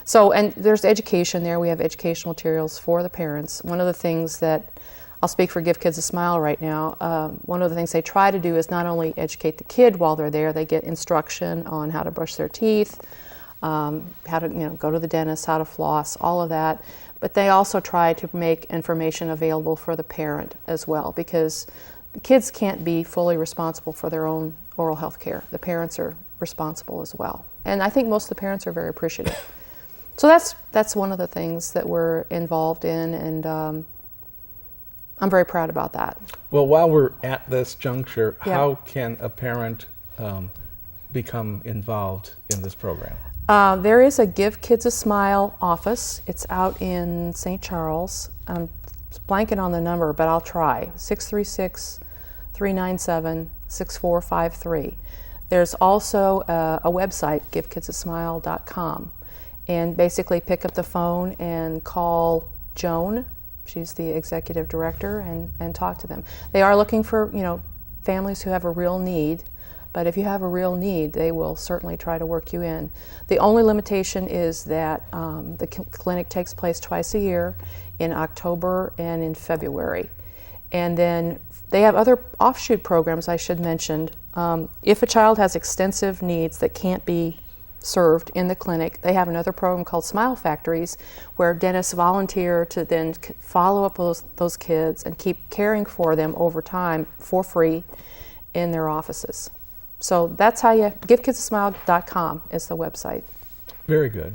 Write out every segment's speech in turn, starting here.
So, and there's education there. We have educational materials for the parents. One of the things that, I'll speak for Give Kids a Smile right now, one of the things they try to do is not only educate the kid while they're there, they get instruction on how to brush their teeth, how to go to the dentist, how to floss, all of that. But they also try to make information available for the parent as well, because the kids can't be fully responsible for their own oral health care. The parents are responsible as well. And I think most of the parents are very appreciative. So that's one of the things that we're involved in, and I'm very proud about that. Well, while we're at this juncture, Yeah. how can a parent become involved in this program? There is a Give Kids a Smile office. It's out in St. Charles. I'm blanking on the number, but I'll try. 636-397-6453. There's also a website, givekidsasmile.com. And basically pick up the phone and call Joan. She's the executive director, and talk to them. They are looking for, families who have a real need. But if you have a real need, they will certainly try to work you in. The only limitation is that the clinic takes place twice a year, in October and in February. And then they have other offshoot programs I should mention. If a child has extensive needs that can't be served in the clinic, they have another program called Smile Factories, where dentists volunteer to then follow up those kids and keep caring for them over time for free in their offices. So that's how givekidsasmile.com is the website. Very good.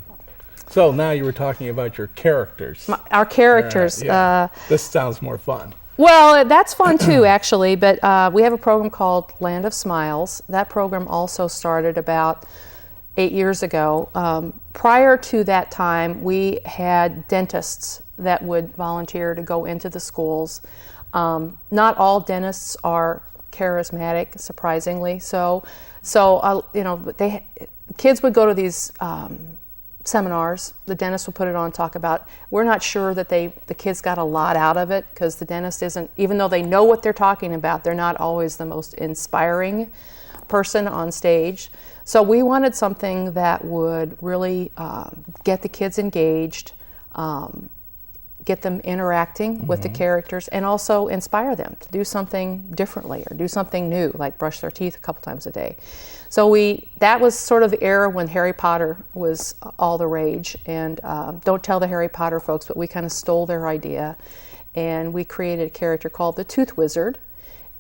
So now you were talking about your characters. Our characters. Yeah. This sounds more fun. Well, that's fun too, actually, but we have a program called Land of Smiles. That program also started about 8 years ago. Prior to that time, we had dentists that would volunteer to go into the schools. Not all dentists are charismatic, surprisingly. So kids would go to these seminars. The dentist would put it on and talk about. We're not sure that the kids got a lot out of it, because the dentist isn't, even though they know what they're talking about, they're not always the most inspiring person on stage. So we wanted something that would really get the kids engaged, get them interacting with the characters, and also inspire them to do something differently or do something new, like brush their teeth a couple times a day. So that was sort of the era when Harry Potter was all the rage, and don't tell the Harry Potter folks, but we kind of stole their idea, and we created a character called the Tooth Wizard.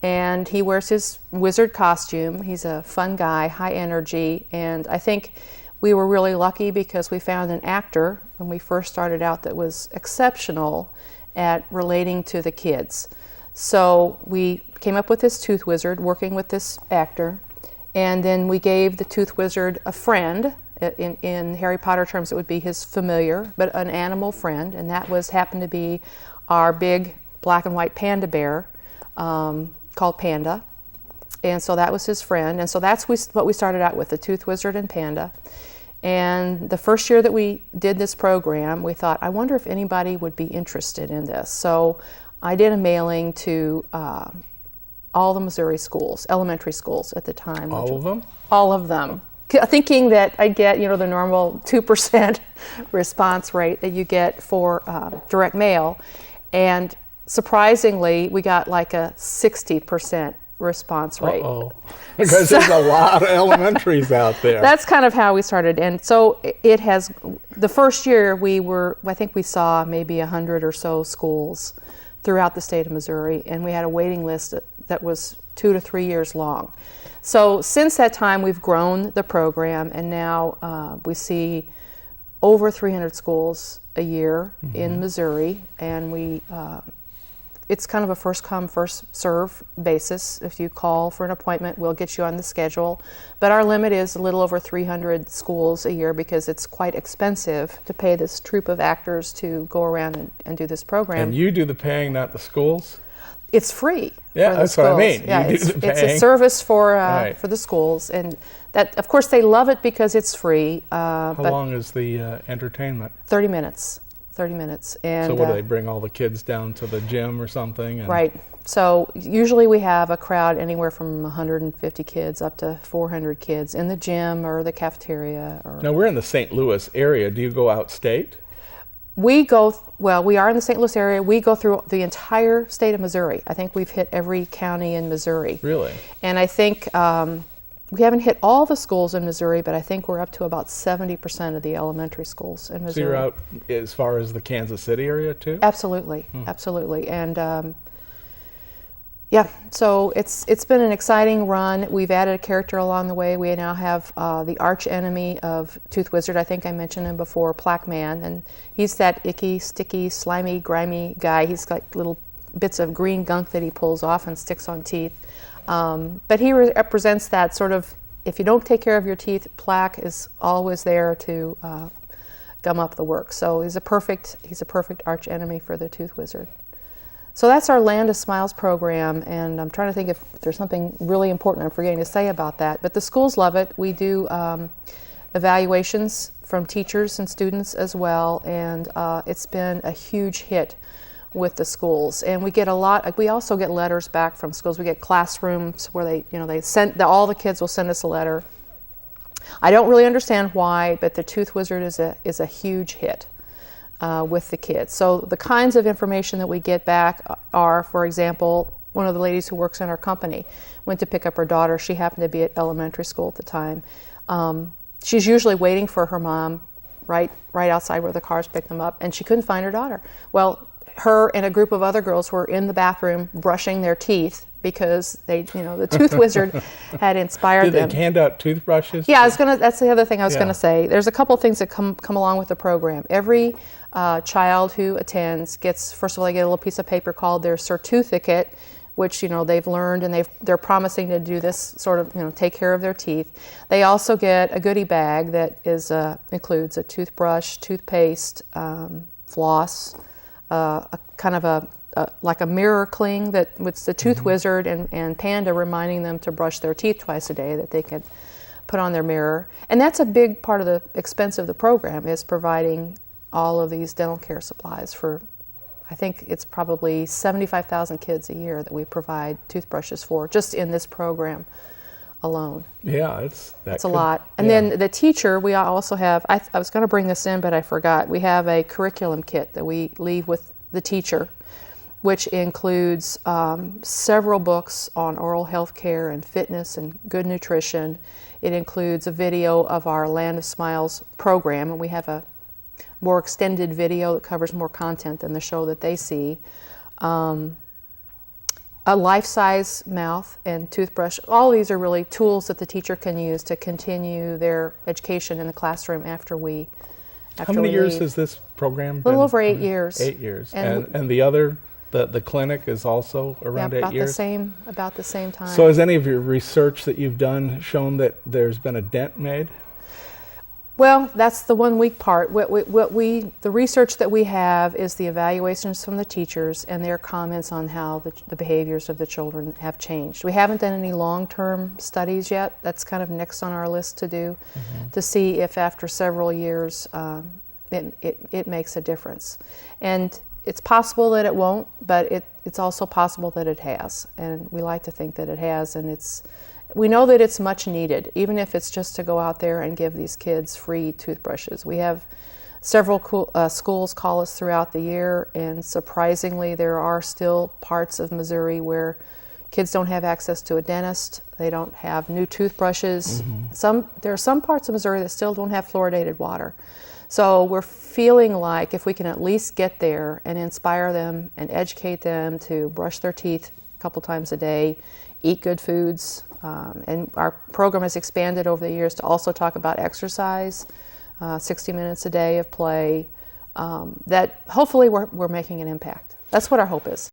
And he wears his wizard costume. He's a fun guy, high energy, and I think we were really lucky because we found an actor when we first started out that was exceptional at relating to the kids. So we came up with this Tooth Wizard, working with this actor, and then we gave the Tooth Wizard a friend. In Harry Potter terms, it would be his familiar, but an animal friend, and that happened to be our big black and white panda bear, called Panda. And so that was his friend. And so that's what we started out with, the Tooth Wizard and Panda. And the first year that we did this program, we thought, I wonder if anybody would be interested in this. So I did a mailing to all the Missouri schools, elementary schools at the time. All of them? All of them. Thinking that I'd get, the normal 2% response rate that you get for direct mail. And surprisingly, we got like a 60% response rate. Because there's a lot of elementaries out there. That's kind of how we started. And so the first year I think we saw maybe 100 or so schools throughout the state of Missouri, and we had a waiting list that was 2 to 3 years long. So since that time, we've grown the program, and now we see over 300 schools a year in Missouri, and it's kind of a first come, first serve basis. If you call for an appointment, we'll get you on the schedule. But our limit is a little over 300 schools a year, because it's quite expensive to pay this troupe of actors to go around and do this program. And you do the paying, not the schools? It's free. Yeah, that's what I mean. Yeah, it's a service for the schools, and that, of course, they love it because it's free. How long is the entertainment? 30 minutes. 30 minutes. And so what, do they bring all the kids down to the gym or something? Right. So usually we have a crowd anywhere from 150 kids up to 400 kids in the gym or the cafeteria. Now, we're in the St. Louis area. Do you go outstate? We go, well, we are in the St. Louis area. We go through the entire state of Missouri. I think we've hit every county in Missouri. Really? And I think we haven't hit all the schools in Missouri, but I think we're up to about 70% of the elementary schools in Missouri. So you're out as far as the Kansas City area too? Absolutely, absolutely. And yeah, so it's been an exciting run. We've added a character along the way. We now have the arch enemy of Tooth Wizard. I think I mentioned him before, Plaque Man, and he's that icky, sticky, slimy, grimy guy. He's got little bits of green gunk that he pulls off and sticks on teeth. But he represents that sort of, if you don't take care of your teeth, Plaque is always there to gum up the works. So he's a perfect arch enemy for the Tooth Wizard. So that's our Land of Smiles program, and I'm trying to think if there's something really important I'm forgetting to say about that. But the schools love it. We do evaluations from teachers and students as well, and it's been a huge hit with the schools. And we get a lot, we also get letters back from schools. We get classrooms where they send, all the kids will send us a letter. I don't really understand why, but the Tooth Wizard is a huge hit with the kids. So the kinds of information that we get back are, for example, one of the ladies who works in our company went to pick up her daughter. She happened to be at elementary school at the time. She's usually waiting for her mom right outside where the cars pick them up, and she couldn't find her daughter. Well, her and a group of other girls were in the bathroom brushing their teeth because the Tooth Wizard had inspired them. Did they hand out toothbrushes? Yeah, that's the other thing I was going to say. There's a couple things that come along with the program. Every child who attends gets, first of all, they get a little piece of paper called their certificate, which they've learned and they're promising to do this sort of take care of their teeth. They also get a goodie bag that includes a toothbrush, toothpaste, floss, a kind of like a mirror cling that with the Tooth Wizard and Panda reminding them to brush their teeth twice a day that they can put on their mirror. And that's a big part of the expense of the program, is providing all of these dental care supplies for, I think it's probably 75,000 kids a year that we provide toothbrushes for, just in this program alone. Yeah, that's a lot. And then the teacher, we also have, I was going to bring this in, but I forgot. We have a curriculum kit that we leave with the teacher, which includes several books on oral health care and fitness and good nutrition. It includes a video of our Land of Smiles program, and we have a more extended video that covers more content than the show that they see. A life-size mouth and toothbrush. All these are really tools that the teacher can use to continue their education in the classroom after we leave. How many years has this program been? A little over 8 years. 8 years. And the other, the clinic is also around 8 years? About the same time. So has any of your research that you've done shown that there's been a dent made? Well, that's the 1 week part. The research that we have is the evaluations from the teachers and their comments on how the behaviors of the children have changed. We haven't done any long-term studies yet. That's kind of next on our list to do, to see if after several years it makes a difference. And it's possible that it won't, but it's also possible that it has. And we like to think that it has, and we know that it's much needed, even if it's just to go out there and give these kids free toothbrushes. We have several schools call us throughout the year, and surprisingly, there are still parts of Missouri where kids don't have access to a dentist. They don't have new toothbrushes. There are some parts of Missouri that still don't have fluoridated water. So we're feeling like if we can at least get there and inspire them and educate them to brush their teeth a couple times a day, eat good foods, and our program has expanded over the years to also talk about exercise, 60 minutes a day of play, that hopefully we're making an impact. That's what our hope is.